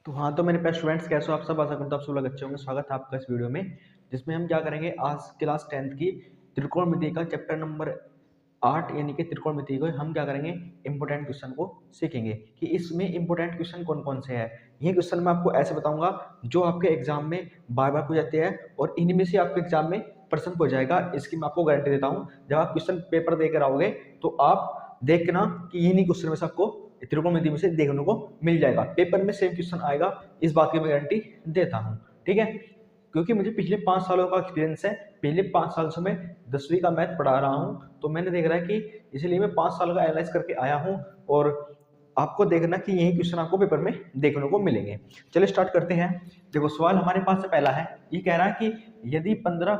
तो हाँ, तो मेरे प्यारे स्टूडेंट्स कैसे हो आप सब। आशा करता हूँ आप सब लोग अच्छे होंगे। स्वागत है आपका इस वीडियो में, जिसमें हम क्या करेंगे, आज क्लास 10th की त्रिकोणमिति का चैप्टर नंबर 8 यानी कि त्रिकोणमिति को हम क्या करेंगे, इंपॉर्टेंट क्वेश्चन को सीखेंगे कि इसमें इंपॉर्टेंट क्वेश्चन कौन कौन से हैं। ये क्वेश्चन मैं आपको ऐसे बताऊंगा जो आपके एग्जाम में बार बार पूछ जाते हैं और इनमें से आपके एग्जाम में प्रश्न हो जाएगा। इसकी मैं आपको गारंटी देता हूँ। जब आप क्वेश्चन पेपर देकर आओगे तो आप देखना कि इन्हीं क्वेश्चन में से आपको त्रिकोणमिति में से देखने को मिल जाएगा। पेपर में सेम क्वेश्चन आएगा, इस बात की मैं गारंटी देता हूँ। ठीक है, क्योंकि मुझे पिछले 5 सालों का एक्सपीरियंस है। पिछले 5 साल से मैं 10वीं का मैथ पढ़ा रहा हूँ, तो मैंने देख रहा है कि इसलिए मैं 5 साल का एनालाइज करके आया हूँ और आपको देखना कि यही क्वेश्चन आपको पेपर में देखने को मिलेंगे। चलिए स्टार्ट करते हैं। देखो सवाल हमारे पास से पहला है, ये कह रहा है कि यदि 15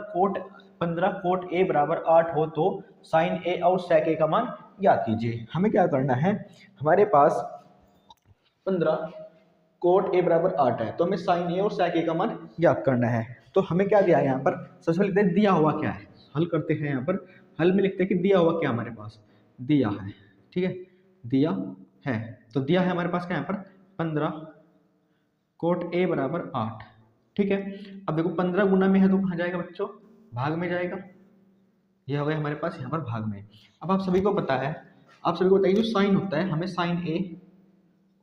कोट ए बराबर 8 हो तो साइन ए और सेक ए का मान ज्ञात कीजिए। हमें क्या करना है, हमारे पास 15 कोट ए बराबर 8 है तो हमें साइन ए और सेक ए का मान ज्ञात करना है। तो हमें क्या दिया है यहाँ पर, सबसे पहले लिखते हैं दिया हुआ क्या है। हल करते हैं। यहाँ पर हल में लिखते हैं कि दिया हुआ क्या हमारे पास दिया है। ठीक है, दिया है तो दिया है हमारे पास क्या यहाँ पर 15 कोट ए बराबर 8। ठीक है, अब देखो 15 गुना में है तो कहाँ जाएगा बच्चों, भाग में जाएगा। ये हो गया हमारे पास यहाँ पर भाग में। अब आप सभी को पता है, आप सभी को बताइए जो साइन होता है, हमें साइन ए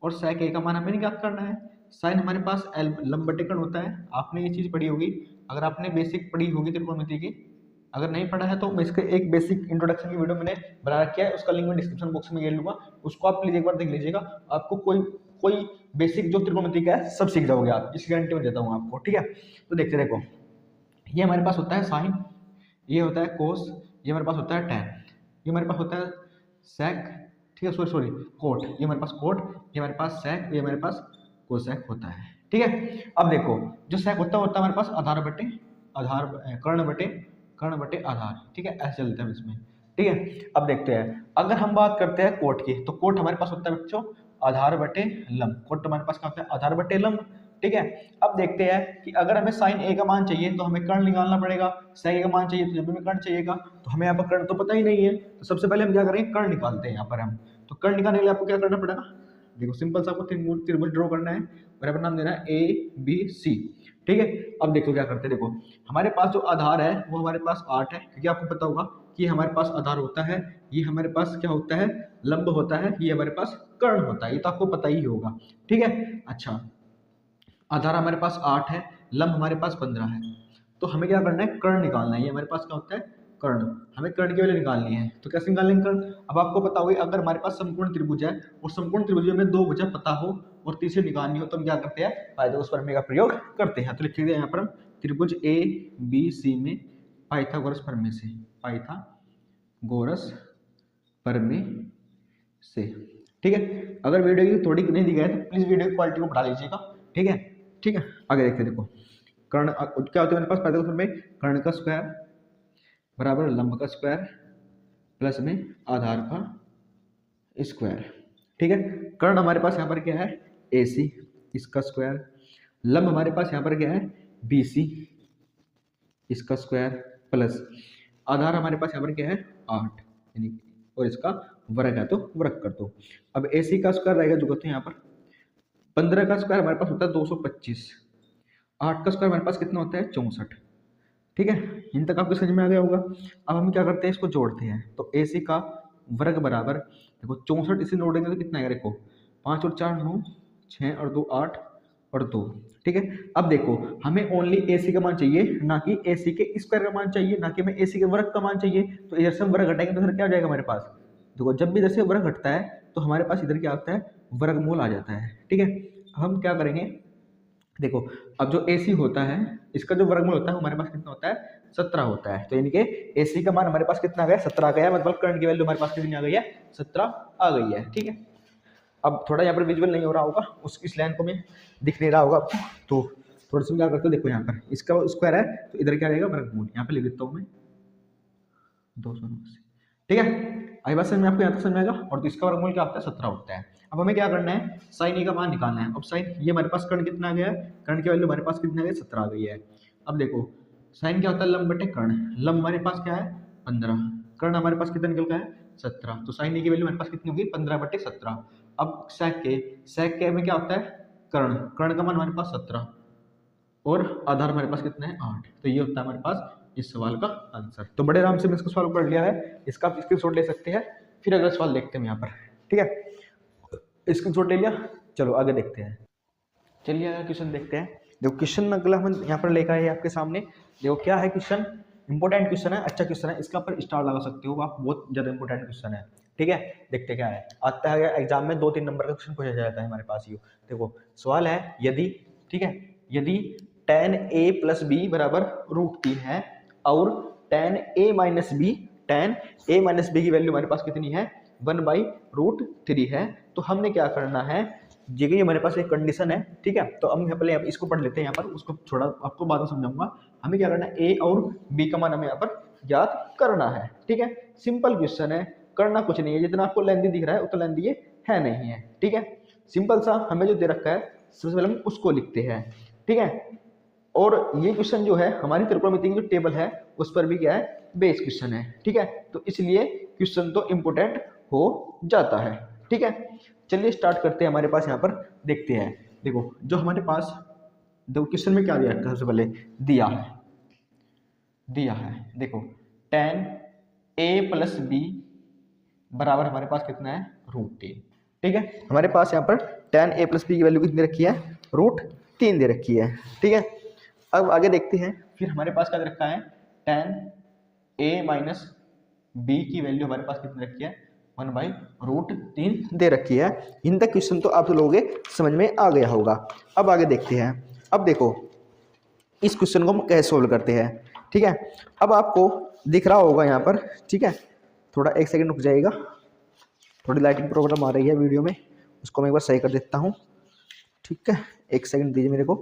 और सेक ए का मान हमें ज्ञात करना है। साइन हमारे पास लंब बटे कर्ण होता है। आपने ये चीज पढ़ी होगी, अगर आपने बेसिक पढ़ी होगी त्रिकोणमिति की। अगर नहीं पढ़ा है तो मैं इसके एक बेसिक इंट्रोडक्शन की वीडियो मैंने बना रखी है, उसका लिंक मैं डिस्क्रिप्शन बॉक्स में दे लूंगा, उसको आप प्लीज एक बार देख लीजिएगा। आपको कोई कोई बेसिक जो त्रिकोणमिति का है सब सीख जाओगे आप, इस गारंटी में देता हूँ आपको। ठीक है, तो देखते देखो, ये हमारे पास होता है साइन, ये होता है कोस, ये हमारे पास होता है टैन, ये हमारे पास होता है सेक। ठीक है, सॉरी कोट, ये हमारे पास कोट, ये हमारे पास सेक, ये हमारे पास कोसेक होता है। ठीक है, अब देखो जो सेक होता है हमारे पास आधार बटे आधार, कर्ण बटे आधार। ठीक है, ऐसे चलते हैं इसमें। ठीक है, अब देखते हैं अगर हम बात करते हैं कोट की, तो कोट हमारे पास होता है बच्चों आधार बटे लंब। कोट हमारे पास क्या होता है, आधार बटे लंब। ठीक है, अब देखते हैं कि अगर हमें साइन ए का मान चाहिए तो हमें कर्ण निकालना पड़ेगा, सेक ए का मान चाहिए तो जब हमें कर्ण चाहिएगा, तो हमें यहाँ पर कर्ण तो पता ही नहीं है। तो सबसे पहले हम क्या करेंगे, कर्ण निकालते हैं यहाँ पर हम। तो कर्ण निकालने के लिए आपको क्या करना पड़ेगा, देखो सिंपल सा आपको त्रिभुज ड्रॉ करना है और यहाँ पर नाम देना है ए बी सी। ठीक है, अब देखो क्या करते हैं, देखो हमारे पास जो आधार है वो हमारे पास 8 है, क्योंकि आपको पता होगा कि हमारे पास आधार होता है, ये हमारे पास क्या होता है, लंब होता है, ये हमारे पास कर्ण होता है, ये तो आपको पता ही होगा। ठीक है, अच्छा आधार हमारे पास 8 है, लंब हमारे पास 15 है, तो हमें क्या करना है, कर्ण निकालना है। ये हमारे पास क्या होता है, कर्ण, हमें कर्ण की वैल्यू निकालनी है। तो कैसे निकालेंगे कर्ण, अब आपको पता होगा अगर हमारे पास समकोण त्रिभुज है और समकोण त्रिभुज में दो भुजा पता हो और तीसरी निकालनी हो तो हम क्या करते हैं, पाइथागोरस प्रमेय का प्रयोग करते हैं। तो लिख दिया यहाँ पर हम त्रिभुज ए बी सी में पाइथागोरस प्रमेय से, पाइथागोरस प्रमेय से। ठीक है, अगर वीडियो की थोड़ी नहीं दिखा है तो प्लीज वीडियो की क्वालिटी को बढ़ा लीजिएगा। ठीक है, ठीक है, आगे देखते देखो कर्ण क्या होता है मेरे पास पाइथागोरस प्रमेय, कर्ण का स्क्वायर बराबर लंब का स्क्वायर प्लस में आधार का स्क्वायर। ठीक है, कर्ण हमारे पास यहाँ पर क्या है, ए सी, इसका स्क्वायर, लंब हमारे पास यहाँ पर क्या है, बी सी, इसका स्क्वायर प्लस आधार हमारे पास यहाँ पर क्या है 8 यानी, और इसका वर्ग है तो वर्ग कर दो। अब ए सी का स्क्वायर रहेगा जो कहते हैं यहाँ पर 15 का स्क्वायर हमारे पास होता है 225, 8 का स्क्वायर हमारे पास कितना होता है 64। ठीक है, इन तक आपको समझ में आ गया होगा। अब हम क्या करते हैं, इसको जोड़ते हैं। तो ए सी का वर्ग बराबर, देखो 64 इसे जोड़ेंगे तो कितना आएगा, देखो 5 और 4 9, 6 और 2 8 और 2। ठीक है, अब देखो हमें ओनली ए सी का मान चाहिए, ना कि ए सी के स्क्वायर का मान चाहिए, ना कि हमें ए सी के वर्ग का मान चाहिए। तो इधर से हम वर्ग घटाएंगे तो इधर क्या हो जाएगा हमारे पास, देखो जब भी इधर से वर्ग घटता है तो हमारे पास इधर क्या आता है, वर्गमूल आ जाता है। ठीक है, अब हम क्या करेंगे, देखो अब जो AC होता है इसका जो वर्गमूल होता है हमारे पास कितना होता है, 17 होता है। तो यानी कि AC का मान हमारे पास कितना आ गया, 17 आ गया, मतलब कर्ण की वैल्यू हमारे पास कितनी आ गई है, 17 आ गई है। ठीक है, अब थोड़ा यहाँ पर विजुअल नहीं हो रहा होगा, इस लाइन को में दिख नहीं रहा होगा आपको, तो थोड़ा सा क्या करते हो, देखो यहाँ पर इसका स्क्वायर है तो इधर क्या रहेगा, वर्गमूल, यहाँ पे लिख देता हूँ मैं 290। ठीक है, आई बात समझ में आपको, यहाँ तक समझ में आएगा। और तो इसका वर्गमूल क्या होता है, 17 होता है। अब हमें क्या करना है, साइन ए का मान निकालना है। अब साइन ये हमारे पास कर्ण कितना आ गया है, कर्ण की वैल्यू हमारे पास कितनी आ गई, 17 आ गई है। अब देखो साइन क्या होता है, लंब बटे कर्ण, लंब हमारे पास क्या है 15, कर्ण हमारे पास कितना निकल गया है 17, तो साइन ए की वैल्यू हमारे पास कितनी होगी 15 बटे 17। अब सेक के में क्या होता है कर्ण, कर्ण का मान हमारे पास 17 और आधार हमारे पास कितना है 8। तो ये होता है हमारे पास इस सवाल का आंसर। तो बड़े आराम से मैं इसका सवाल पढ़ लिया है, इसका आप स्क्रीनशॉट ले सकते हैं। फिर अगला सवाल देखते हैं यहाँ पर, ठीक है, स्क्रीनशॉट ले लिया, चलो आगे देखते हैं। चलिए अगला क्वेश्चन देखते हैं। देखो क्वेश्चन अगला हम यहाँ पर लेकर आए आपके सामने। देखो क्या है क्वेश्चन, इंपॉर्टेंट क्वेश्चन है, अच्छा क्वेश्चन है, इसका पर स्टार लगा सकते हो आप, बहुत ज्यादा इंपॉर्टेंट क्वेश्चन है, ठीक है। देखते क्या है, आता है एग्जाम में 2-3 नंबर का क्वेश्चन पूछा जाता है हमारे पास। ये देखो सवाल है, यदि, ठीक है, यदि tan a प्लस बी बराबर √3 है और tan a माइनस बी की वैल्यू हमारे पास कितनी है 1/√3 है, तो हमने क्या करना है, ये हमारे पास एक कंडीशन है, ठीक है। तो हम पहले इसको पढ़ लेते हैं यहाँ पर, उसको थोड़ा आपको बाद में समझाऊंगा। हमें क्या करना है, ए और बी का मान हमें यहाँ पर याद करना है, ठीक है। सिंपल क्वेश्चन है, करना कुछ नहीं है, जितना आपको लेंथी दिख रहा है उतना लेंथी ये है नहीं है, ठीक है। सिंपल सा हमें जो दे रखा है सबसे पहले हम उसको लिखते हैं, ठीक है। और ये क्वेश्चन जो है हमारी त्रिकोणमिति की जो टेबल है उस पर भी क्या है, बेस क्वेश्चन है, ठीक है। तो इसलिए क्वेश्चन तो इम्पोर्टेंट हो जाता है, ठीक है। चलिए स्टार्ट करते हैं, हमारे पास यहाँ पर देखते हैं। देखो जो हमारे पास, देखो क्वेश्चन में क्या दिया है, सबसे पहले दिया है देखो tan a प्लस बी बराबर हमारे पास कितना है √3, ठीक है। हमारे पास यहाँ पर tan a प्लस बी की वैल्यू कितनी रखी है, √3 दे रखी है, ठीक है। अब आगे देखते हैं, फिर हमारे पास क्या दे रखा है, tan a माइनस बी की वैल्यू हमारे पास कितनी रखी है 1/√3 दे रखी है। इन तक क्वेश्चन तो आप लोगों के समझ में आ गया होगा। अब आगे देखते हैं। अब देखो इस क्वेश्चन को हम कैसे सोल्व करते हैं, ठीक है। अब आपको दिख रहा होगा यहाँ पर, ठीक है, थोड़ा एक सेकंड रुक जाइएगा, थोड़ी लाइटिंग प्रॉब्लम आ रही है वीडियो में, उसको मैं एक बार सही कर देता हूँ, ठीक है। एक सेकंड दीजिए मेरे को।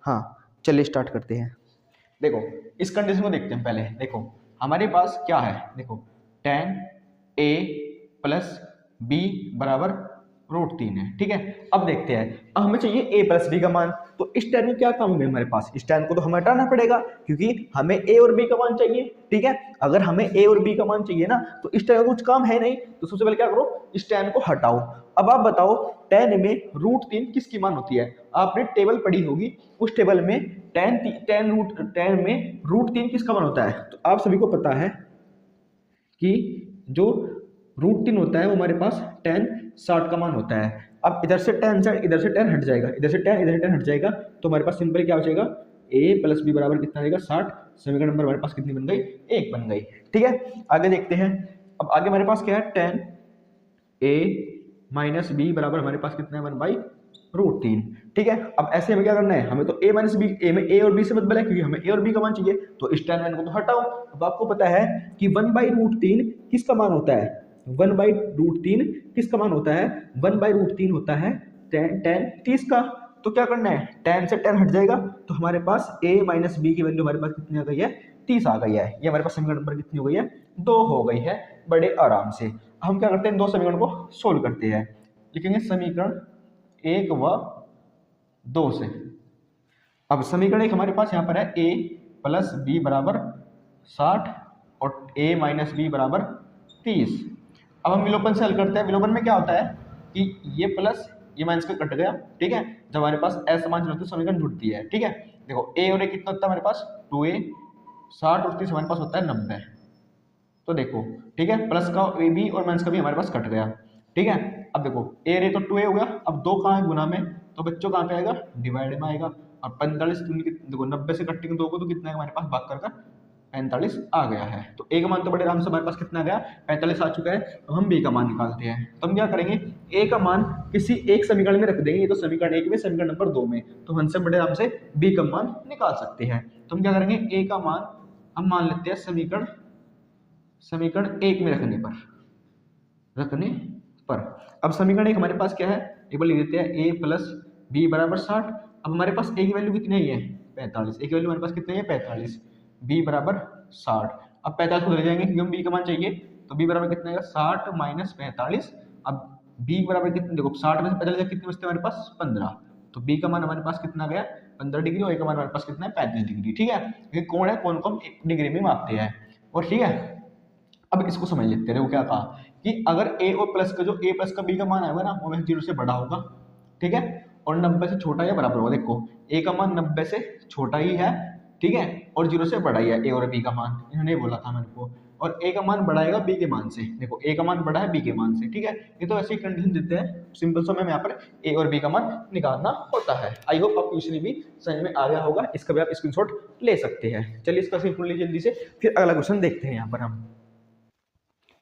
हाँ चलिए स्टार्ट करते हैं। देखो इस कंडीशन को देखते हैं पहले। देखो हमारे पास क्या है, देखो tan a प्लस बी बराबर √3 है, ठीक है। अब देखते हैं, अब हमें चाहिए a प्लस बी का मान, तो इस टर्म में क्या काम है हमारे पास, इस टर्म को तो हमें हटाना पड़ेगा क्योंकि हमें a और b का मान चाहिए, ठीक है। अगर हमें a और b का मान चाहिए ना, तो इस टर्म में कुछ काम है नहीं, तो सबसे पहले क्या करो, इस टर्म को हटाओ। अब आप बताओ tan में √3 किसकी मान होती है, आपने टेबल पढ़ी होगी, उस टेबल में tan में √3 किसका मान होता है। तो आप सभी को पता है कि जो √3 होता है वो हमारे पास tan 60 का मान होता है। अब इधर से tan हट जाएगा, इधर से tan हट जाएगा, तो हमारे पास सिंपल क्या हो जाएगा, a प्लस बी बराबर कितना रहेगा 60। समीकरण नंबर हमारे पास कितनी बन गई, 1 बन गई, ठीक है। आगे देखते हैं। अब आगे हमारे पास क्या है, tan a माइनस बी बराबर हमारे पास कितना है 1/√3, ठीक है। अब ऐसे हमें क्या करना है, हमें तो a माइनस बी, a में a और b से मतलब है क्योंकि हमें a और b का मान चाहिए, तो इस tan को तो हटाओ। अब आपको पता है कि 1/√3 किसका मान होता है, 1/√3 किसका मान होता है, 1/√3 होता है tan 30 का। तो क्या करना है, tan से tan हट जाएगा, तो हमारे पास a माइनस बी की वैल्यू हमारे पास कितनी आ गई है, 30 आ गई है। ये हमारे पास समीकरण नंबर कितनी हो गई है, 2 हो गई है, बड़े आराम से। हम क्या करते हैं, दो समीकरण को सोल्व करते हैं, लिखेंगे समीकरण 1 व 2 से। अब समीकरण 1 हमारे पास यहाँ पर है a प्लस बी बराबर 60 और a माइनस बी बराबर 30। अब हम विलोपन से हल करते हैं। विलोपन में क्या होता है कि ये प्लस ये माइनस का कट गया, ठीक है। जब हमारे पास असमान होती है समीकरण जुड़ती है, ठीक है। देखो a और a कितना होता है हमारे पास 2a, 60 और 30 हमारे पास होता है 90। तो देखो ठीक है, प्लस का ए बी और माइनस का भी हमारे पास कट गया, ठीक है। अब देखो ए रे तो 2a हो गया, अब 2 कहाँ है गुना में, तो बच्चों कहाँ पे आएगा, डिवाइड में आएगा। और 45 देखो 90 से कटेंगे 2 को तो कितना है हमारे पास, भाग कर 45 आ गया है। तो ए का मान तो बड़े आराम से हमारे पास कितना आ गया, 45 आ चुका है। अब हम बी का मान निकालते हैं। तो हम क्या करेंगे, ए का मान किसी एक समीकरण में रख देंगे, ये तो समीकरण 1 में, समीकरण नंबर 2 में, तो हमसे बड़े आराम से बी का मान निकाल सकते हैं। तो हम क्या करेंगे, ए का मान हम मान लेते हैं समीकरण 1 में रखने पर। अब समीकरण 1 हमारे पास क्या है, एक बार लिख देते हैं, a प्लस बी बराबर 60। अब हमारे पास a की वैल्यू कितनी है, 45। a की वैल्यू हमारे पास कितनी है, 45, b बराबर 60। अब 45 को ले जाएंगे क्योंकि हम b का मान चाहिए, तो b बराबर कितना है 60 माइनस 45। अब b बराबर कितने, देखो 60 में से 45 कितने बचते हैं हमारे पास, 15। तो b का मान हमारे पास कितना गया, 15 डिग्री, और a का मान हमारे पास कितना है, 35 डिग्री, ठीक है। ये कोण है, कोण को हम डिग्री में मापते हैं, और ठीक है। अब इसको समझ लेते हैं, वो क्या कहा कि अगर a और प्लस का जो a प्लस का b का मान आएगा ना, वो 0 से बड़ा होगा, ठीक है। और 90 से छोटा या बराबर होगा। देखो ए का मान 90 से छोटा ही है, ठीक है, और 0 से बड़ा ही है ए और बी का मान, इन्होंने बोला था मेरे को। और ए का मान बढ़ाएगा बी के मान से, देखो ए का मान बड़ा है बी के मान से, ठीक है। ये तो ऐसी कंडीशन देते हैं सिंपल सा, हमें यहाँ पर ए और बी का मान निकालना होता है। आई होप आपको इसलिए भी समझ में आ गया होगा, इसका भी आप स्क्रीनशॉट ले सकते हैं। चलिए इसका स्क्रीनशॉट लीजिए जल्दी से, फिर अगला क्वेश्चन देखते हैं यहाँ पर हम।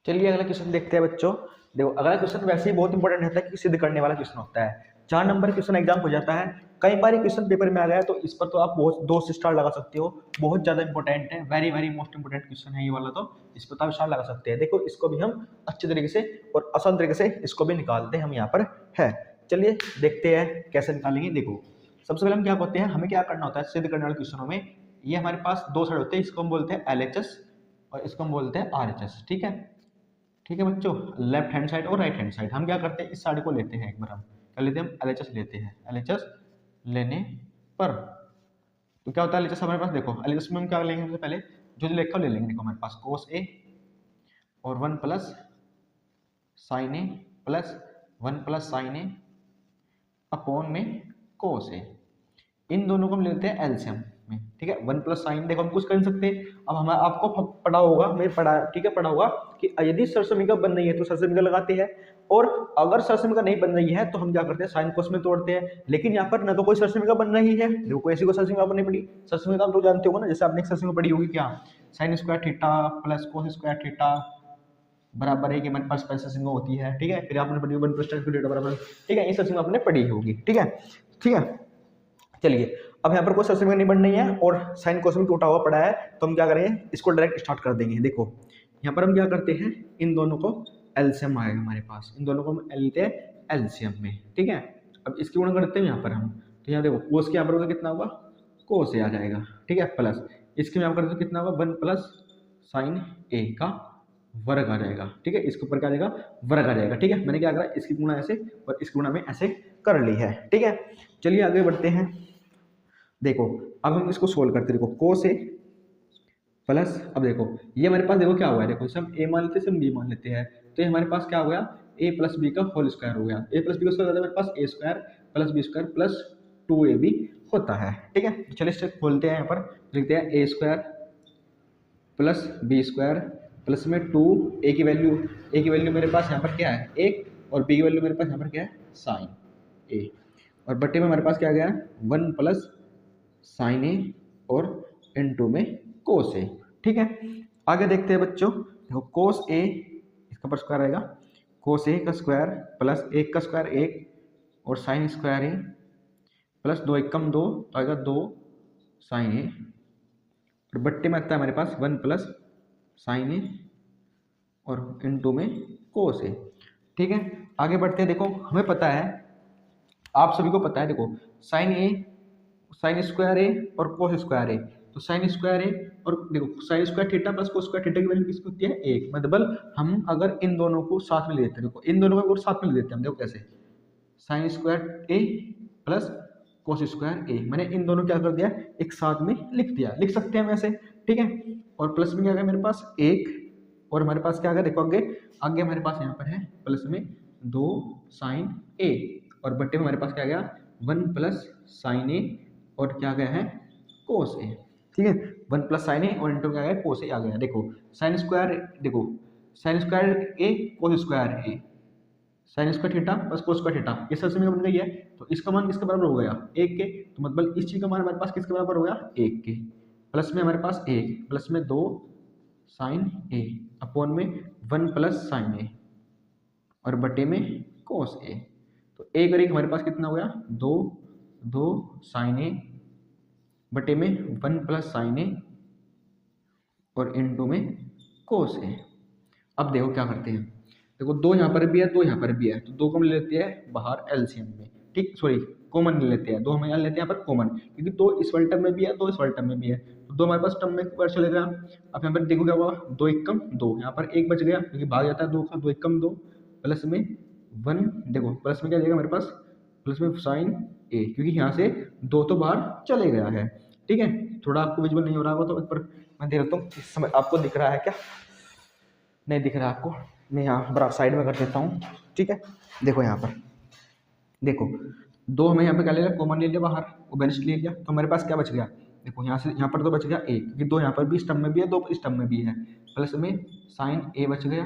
चलिए अगला क्वेश्चन देखते हैं बच्चों। देखो अगला क्वेश्चन वैसे ही बहुत इंपॉर्टेंट रहता है कि सिद्ध करने वाला क्वेश्चन होता है। 4 नंबर क्वेश्चन एग्जाम हो जाता है, कई बार क्वेश्चन पेपर में आ गया तो इस पर तो आप बहुत 2 से स्टार लगा सकते हो, बहुत ज्यादा इंपॉर्टेंट है, very very most important question है ये वाला, तो इस पर तो आप स्टार लगा सकते हैं। देखो इसको भी हम अच्छे तरीके से और आसान तरीके से इसको भी निकालते हैं हम यहाँ पर है। चलिए देखते हैं कैसे निकालेंगे। देखो सबसे पहले हम क्या करते हैं, हमें क्या करना होता है सिद्ध करने वाले क्वेश्चनों में, ये हमारे पास 2 साइड होते हैं, इसको हम बोलते हैं LHS और इसको हम बोलते हैं RHS, ठीक है। ठीक है बच्चों, लेफ्ट हैंड साइड और राइट हैंड साइड, हम क्या करते हैं इस साइड को लेते हैं, एक बार हम कर लेते हैं, हम LHS लेते हैं। LHS लेने पर तो क्या होता है LHS हमारे पास, देखो LHS में हम क्या लेंगे, सबसे पहले जो जो लिखा ले लेंगे। देखो हमारे पास cos A और 1 plus sin A plus 1 plus sin A upon में cos A, इन दोनों को हम लेते हैं एलसीएम में, ठीक है। 1 प्लस साइन, देखो हम कुछ कर नहीं सकते, अब हम आपको पढ़ा होगा, मैं पढ़ा, ठीक है, पढ़ा होगा कि यदि सरसमीका बन रही है तो सरसमीका लगाते हैं, और अगर सरसमीका नहीं बन रही है तो हम क्या करते हैं साइन कोस में तोड़ते हैं। लेकिन यहाँ पर ना तो कोई सरसमीका बन रही है, देखो कोई ऐसी कोई सरसमीका बननी पड़ी, सरसमीका आप लोग जानते हो ना, जैसे आपने एक सरसमीका पढ़ी होगी क्या, sign square theta plus cos square theta बराबर है कि हमारे पास सरसमीका होती है, ठीक है। फिर आपने पढ़ी 1 प्लस tan स्क्वायर थीटा बराबर, ठीक है, ये सरसमीका आपने पढ़ी होगी, ठीक है, ठीक है। चलिए अब यहाँ पर कोई सरसमीका नहीं बन रही है और साइन कोस में टूटा हुआ पड़ा है, तो हम क्या करेंगे इसको डायरेक्ट स्टार्ट कर देंगे। देखो यहाँ पर हम क्या करते हैं, इन दोनों को एलसीएम आएगा हमारे पास, इन दोनों को हम लेते हैं एलसीएम में, ठीक है। अब इसकी गुणा करते हैं यहाँ पर हम, तो यहाँ देखो कोस के यहाँ पर कितना होगा, कोस ए आ जाएगा, ठीक है, प्लस इसके में यहाँ पर कितना होगा 1 प्लस साइन ए का वर्ग आ जाएगा, ठीक है, इसके ऊपर क्या आ जाएगा वर्ग आ जाएगा, ठीक है। मैंने क्या करा इसकी गुणा ऐसे और इसकी गुणा में ऐसे कर ली है, ठीक है। चलिए आगे बढ़ते हैं। देखो अब हम इसको सोल्व करते हैं, देखो कोस ए प्लस, अब देखो ये हमारे पास देखो क्या हुआ है, देखो इसे हम ए मान लेते हैं, इसे हम बी मान लेते हैं, तो ये हमारे पास क्या हो गया ए प्लस बी का होल स्क्वायर हो गया, ए प्लस बी का स्क्वायर होता है हमारे पास A square plus B square plus 2ab होता है, ठीक है। चलिए इसे खोलते हैं, यहाँ पर लिखते हैं A square plus B square plus में 2, ए की वैल्यू मेरे पास यहाँ पर क्या है 1 और बी की वैल्यू मेरे पास यहाँ पर क्या है साइन ए, और बट्टे में हमारे पास क्या गया 1 प्लस साइन ए और इनटू में कोस ए, ठीक है। आगे देखते हैं बच्चों, देखो कोस ए इसका पर स्क्वायर आएगा, कोस ए का स्क्वायर प्लस 1 का स्क्वायर 1 और साइन स्क्वायर ए प्लस 2 1 कम 2 तो आएगा 2 साइन ए, और बट्टे में आता है हमारे पास 1 प्लस साइन ए और इनटू में कोस ए, ठीक है। आगे बढ़ते हैं, देखो हमें पता है, आप सभी को पता है, देखो साइन ए साइन स्क्वायर ए और कोस स्क्वायर ए, तो साइन स्क्वायर ए और देखो sine square theta plus cos square theta की वैल्यू किसकी होती है 1, मतलब हम अगर इन दोनों को साथ में ले लेते हैं, देखो इन दोनों को साथ में ले लेते हैं हम, देखो कैसे साइन स्क्वायर ए प्लस कोस स्क्वायर ए, मैंने इन दोनों क्या कर दिया एक साथ में लिख दिया, लिख सकते हैं वैसे, ठीक है। और प्लस में क्या गया मेरे पास 1 और हमारे पास क्या आ गया, देखो आगे आगे हमारे पास यहाँ पर है प्लस में 2 साइन ए और बट्टे में हमारे पास क्या गया 1 प्लस साइन ए और क्या गया है कोस ए, ठीक है। 1 प्लस साइन ए और इंटू क्या गया कोस ए आ गया। देखो साइन स्क्वायर, देखो sine square A cos square A, sine square theta plus cos square theta, ये सब समीकरण बन गई है, तो इसका मान किसके बराबर हो गया 1 के, तो मतलब इस चीज का मान हमारे पास किसके बराबर हो गया 1 के, प्लस में हमारे पास 1 प्लस में 2 साइन ए अपॉन में 1 प्लस साइन ए और बटे में कोस ए, तो ए करेंगे हमारे पास कितना हो गया 2 साइन ए बटे में 1 प्लस साइन ए और इनटू में कोस ए। अब देखो क्या करते हैं, देखो 2 यहाँ पर भी है 2 यहाँ पर भी है, तो 2 को हम ले लेते हैं बाहर एलसीएम में, ठीक, सॉरी कॉमन ले लेते हैं, 2 हम यहाँ लेते हैं यहाँ पर कॉमन, क्योंकि 2 इस वाले टर्म में भी है 2 इस वाले टर्म में भी है, तो 2 हमारे पास टर्म में ऊपर चलेगा। अब यहाँ पर देखो क्या हुआ 2 1 कम 2, यहाँ पर 1 बच गया क्योंकि भाग जाता है 2 का, 2 1 कम 2 प्लस में 1, देखो प्लस में क्या जाएगा मेरे पास प्लस में साइन ए, क्योंकि यहाँ से 2 तो बाहर चले गया है, ठीक है। थोड़ा आपको विजुअल नहीं हो रहा होगा तो पर मैं दे देता हूँ, इस समय आपको दिख रहा है क्या, नहीं दिख रहा आपको, मैं यहाँ बराबर साइड में कर देता हूँ, ठीक है। देखो यहाँ पर देखो दो हमें यहाँ पे क्या ले लिया, कॉमन ले लिया बाहर, वो बेनिस्ट ले लिया, तो हमारे पास क्या बच गया, देखो यहाँ से यहाँ पर तो बच गया एक, क्योंकि दो यहाँ पर भी स्टम्प में भी है, दो स्टम्प में भी है, प्लस में साइन ए बच गया,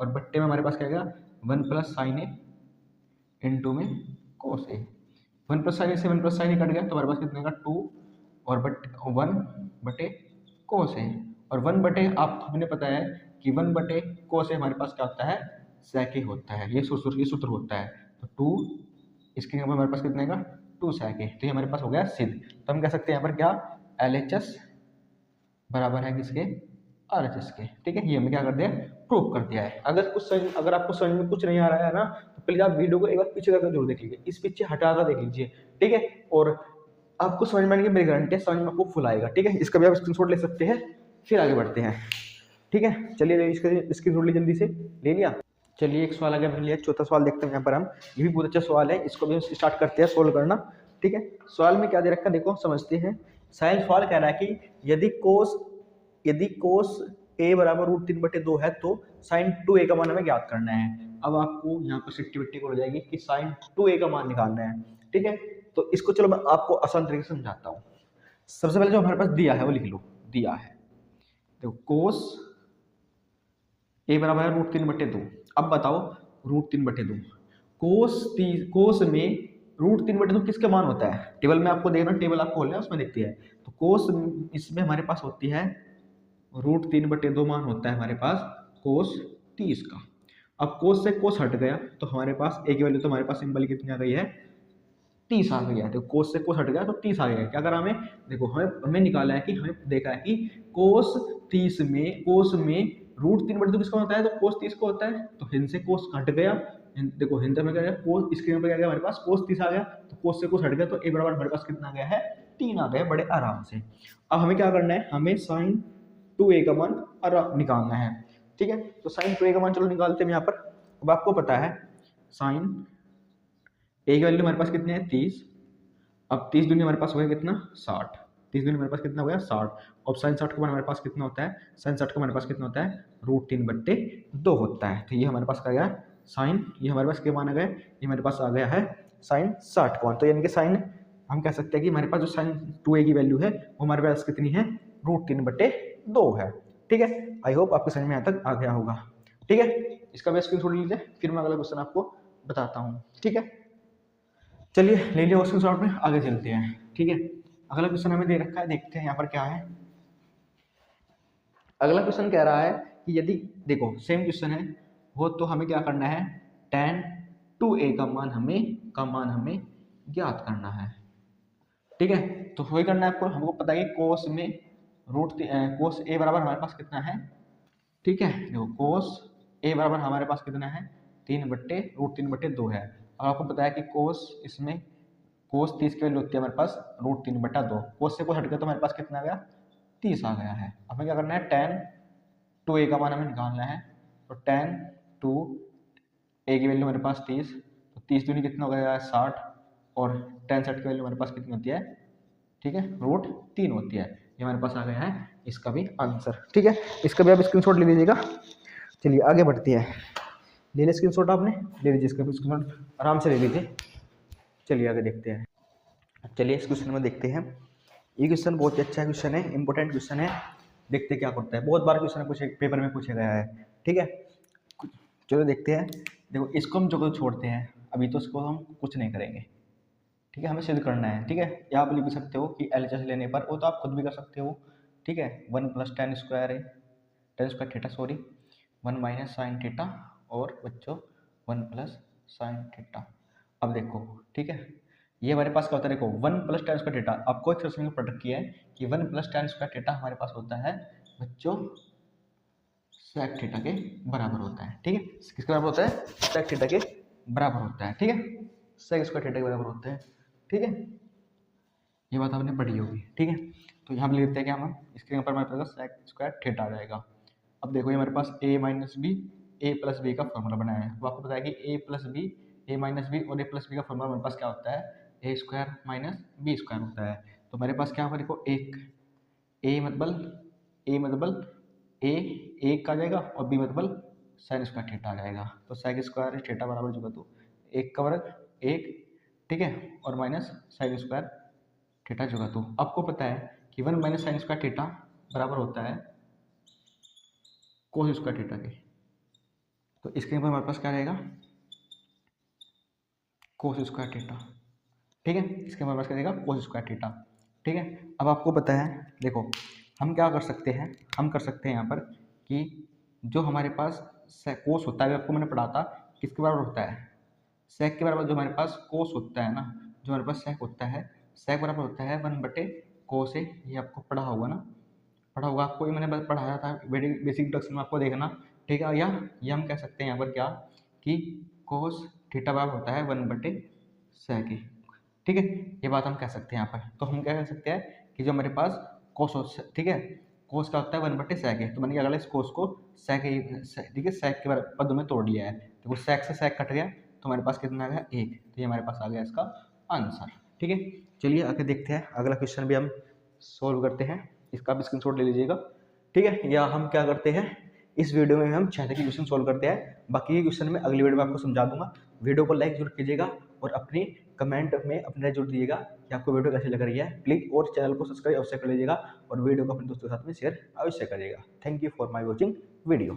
और बट्टे में हमारे पास क्या गया, 1 प्लस साइन ए इंटू में कोस ए। 1 प्लस साइन ए से 1 प्लस साइन ए कट गया, तो हमारे पास कितने का 2 और 1 बटे कोस ए, और 1 बटे आप हमें पता है कि 1 बटे कोस ए हमारे पास क्या होता है, सेक ए होता है, ये सूत्र होता है। तो 2 इसके यहाँ पर हमारे पास कितने का 2 सेक ए, तो ये हमारे पास हो गया सिद्ध। तो हम कह सकते हैं यहाँ पर क्या, LHS बराबर है किसके, RHS के। ठीक है, ये हमने क्या कर दिया, प्रूव कर दिया है। अगर आपको समझ में कुछ नहीं आ रहा है ना, तो प्लीज आप वीडियो को एक बार पीछे करके जरूर देख लीजिए, इस पीछे हटा कर देख लीजिए। ठीक है, और आपको समझ में आने की मेरी गारंटी है, समझ में आपको फुल आएगा। ठीक है, इसका भी आप स्क्रीनशॉट ले सकते हैं, फिर आगे बढ़ते हैं। ठीक है, चलिए इसका स्क्रीनशॉट ली, जल्दी से ले लिया। चलिए एक सवाल आगे लिया, चौथा सवाल देखते हैं यहाँ पर हम, ये भी बहुत अच्छा सवाल है, इसको भी हम स्टार्ट करते हैं सोल्व करना। ठीक है, सवाल में क्या दे रखा है देखो, समझते हैं। साइन सवाल कह रहा है कि यदि कोस ए बराबर √3/2 है, तो साइन 2a का मान हमें ज्ञात करना है। अब आपको यहाँ पर सिट्टी हो जाएगी कि साइन 2a का मान निकालना है। ठीक है, तो इसको चलो मैं आपको आसान तरीके से समझाता हूँ। सबसे पहले जो हमारे पास दिया है वो लिख लो, दिया है देखो कोस ए बराबर है √3/2। अब बताओ √3/2 कोस में √3/2 किसका मान होता है, टेबल में आपको देखना, टेबल आपको खोलना है, उसमें देखती है। तो कोस इसमें हमारे पास होती है √3/2 मान होता है हमारे पास कोस 30 का। अब कोस से कोस हट गया, तो हमारे पास ए की वैल्यू तो हमारे पास सिंबल कितनी आ गई है, 30 आ गया। तो कोस से कोस हट गया तो 30 आ गया। क्या करा हमें, देखो हमें निकाला है कि हमें देखा है कि कोस में √3/2 किसका होता है, तो कोस 30 का होता है। तो हिंद से कोस हट गया, देखो हिंद में क्या गया, कोस स्क्रीन पर क्या गया हमारे पास, कोस 30 आ गया, तो कोस से कोस हट गया, तो ए बराबर हमारे पास कितना आ गया है, 3 आ गया, बड़े आराम से। अब हमें क्या करना है, हमें साइन 2a का मान निकालना है। ठीक है, तो साइन 2a का मान चलो निकालते हैं यहाँ पर। अब आपको पता है साइन ए की वैल्यू हमारे पास कितने हैं, 30। अब 30 दूनी हमारे पास हो गया कितना, 60। 30 दूनी हमारे पास कितना हो गया, 60। अब साइन 60 का मान हमारे पास कितना होता है, साइन 60 का हमारे पास कितना होता है, √3/2 होता है। तो ये हमारे पास आ गया साइन, ये हमारे पास क्या मान आ गया, ये हमारे पास आ गया है साइन 60 का मान। तो यानी कि साइन हम कह सकते हैं कि हमारे पास जो साइन 2a की वैल्यू है वो हमारे पास कितनी है, √3/2 है। ठीक है, आई होप आपको समझ में यहाँ तक आ गया होगा। ठीक है, इसका भी स्क्रीनशॉट लीजिए, फिर मैं अगला क्वेश्चन आपको बताता हूँ। ठीक है, चलिए ले लिया क्वेश्चन शॉर्ट में, आगे चलते हैं। ठीक है, अगला क्वेश्चन हमें दे रखा है, देखते हैं यहाँ पर क्या है। अगला क्वेश्चन कह रहा है कि यदि देखो सेम क्वेश्चन है वो, तो हमें क्या करना है, tan 2a का मान हमें ज्ञात करना है। ठीक है, तो वही करना है आपको, हमको पता है कि कोस ए बराबर हमारे पास कितना है। ठीक है, देखो कोस ए बराबर हमारे पास कितना है, 3/√3/2 है। और आपको पता है कि कोस 30 की वैल्यू होती है हमारे पास √3/2। कोस से कोस हट गया तो हमारे पास कितना आ गया, 30 आ गया है। हमें क्या करना है, tan 2a का मान हमें निकालना है। तो tan 2a की वैल्यू हमारे पास 30, तो 30 दूनी कितना हो गया, 60, और tan 60 की वैल्यू हमारे पास कितनी होती है, ठीक है, √3 होती है। ये हमारे पास आ गया है इसका भी आंसर। ठीक है, इसका भी आप स्क्रीनशॉट ले लीजिएगा। चलिए आगे बढ़ते हैं, ले लिया स्क्रीनशॉट आपने, ले लीजिए इसका भी स्क्रीनशॉट, आराम से ले लीजिए। चलिए आगे देखते हैं। चलिए इस क्वेश्चन में देखते हैं। ये क्वेश्चन बहुत ही अच्छा क्वेश्चन है, इंपॉर्टेंट क्वेश्चन है, देखते क्या करता है। बहुत बार क्वेश्चन पेपर में पूछा गया है। ठीक है, चलो देखते हैं। देखो इसको हम जो छोड़ते हैं अभी, तो इसको हम कुछ नहीं करेंगे। ठीक है, हमें सिद्ध करना है। ठीक है, या आप लिख सकते हो कि LHS लेने पर, वो तो आप खुद भी कर सकते हो। ठीक है, 1 + tan स्क्वायर है, tan square theta sorry, 1 - sin theta, और बच्चों 1 + sin थीटा। अब देखो, ठीक है, ये हमारे पास क्या होता है, देखो 1 + tan स्क्वायर थीटा, आपको एक तरह से प्रोडक्ट किया है कि 1 + tan स्क्वायर थीटा हमारे पास होता है बच्चों sec थीटा के बराबर होता है। ठीक है, किसके बराबर होता है, sec थीटा के बराबर होता है। ठीक है, sec स्क्वायर थीटा के बराबर होता है। ठीक है, ये बात आपने पढ़ी होगी। ठीक है, तो यहाँ पर लिखते हैं क्या हम, इसके ऊपर हमारे पास sec स्क्वायर थीटा आ जाएगा। अब देखो ये हमारे पास a - b a+b का फॉर्मूला बनाया है। तो आपको पता है कि a+b और a+b का फॉर्मूला हमारे पास क्या होता है, a² - b² होता है। तो हमारे पास क्या होगा, देखो a मतलब a का आ जाएगा, और b मतलब sin स्क्वायर थीटा आ जाएगा। तो sec स्क्वायर थीटा बराबर जो, तो 1 का वर्ग 1 ठीक है, और माइनस साइन स्क्वायर थीटा जो है। तो आपको पता है कि 1 माइनस साइन स्क्वायर थीटा बराबर होता है कोस स्क्वायर थीटा के। तो इसके ऊपर हमारे पास क्या रहेगा, कोस स्क्वायर थीटा। ठीक है, इसके हमारे पास क्या रहेगा, कोस स्क्वायर थीटा। ठीक है, अब आपको पता है, देखो हम क्या कर सकते हैं, हम कर सकते हैं यहाँ पर कि जो हमारे पास कोस होता है, आपको मैंने पढ़ा था किसके बराबर होता है, सेक के बराबर। जो हमारे पास कोस होता है ना, जो हमारे पास सेक होता है, सेक बराबर होता है 1/कोस ए। ये आपको पढ़ा होगा ना, पढ़ा होगा आपको, ये मैंने बस पढ़ाया था बेसिक इंट्रोडक्शन में, आपको देखना। ठीक है, या ये हम कह सकते हैं यहाँ पर क्या कि कोस थीटा बराबर होता है 1/sec ए। ठीक है, ये बात हम कह सकते हैं यहाँ पर। तो हम क्या कह सकते हैं कि जो हमारे पास कोस, ठीक है, कोस का होता है 1/sec ए। तो मैंने क्या करा, इस कोस को सेक, ठीक है, सेक के पदों में तोड़ लिया है। देखो सेक से सेक कट गया, तो हमारे पास कितना आ गया, 1। तो ये हमारे पास आ गया इसका आंसर। ठीक है, चलिए आगे देखते हैं, अगला क्वेश्चन भी हम सोल्व करते हैं। इसका भी स्क्रीनशॉट ले लीजिएगा। ठीक है, या हम क्या करते हैं, इस वीडियो में हम 6 तक के क्वेश्चन सोल्व करते हैं, बाकी के क्वेश्चन में अगली वीडियो में आपको समझा दूंगा। वीडियो को लाइक जरूर कीजिएगा और अपनी कमेंट में अपने जरूर दीजिएगा कि आपको वीडियो कैसी लग रही है प्लीज, और चैनल को सब्सक्राइब अवश्य कर लीजिएगा और वीडियो को अपने दोस्तों के साथ में शेयर अवश्य करिएगा। Thank you for my watching video.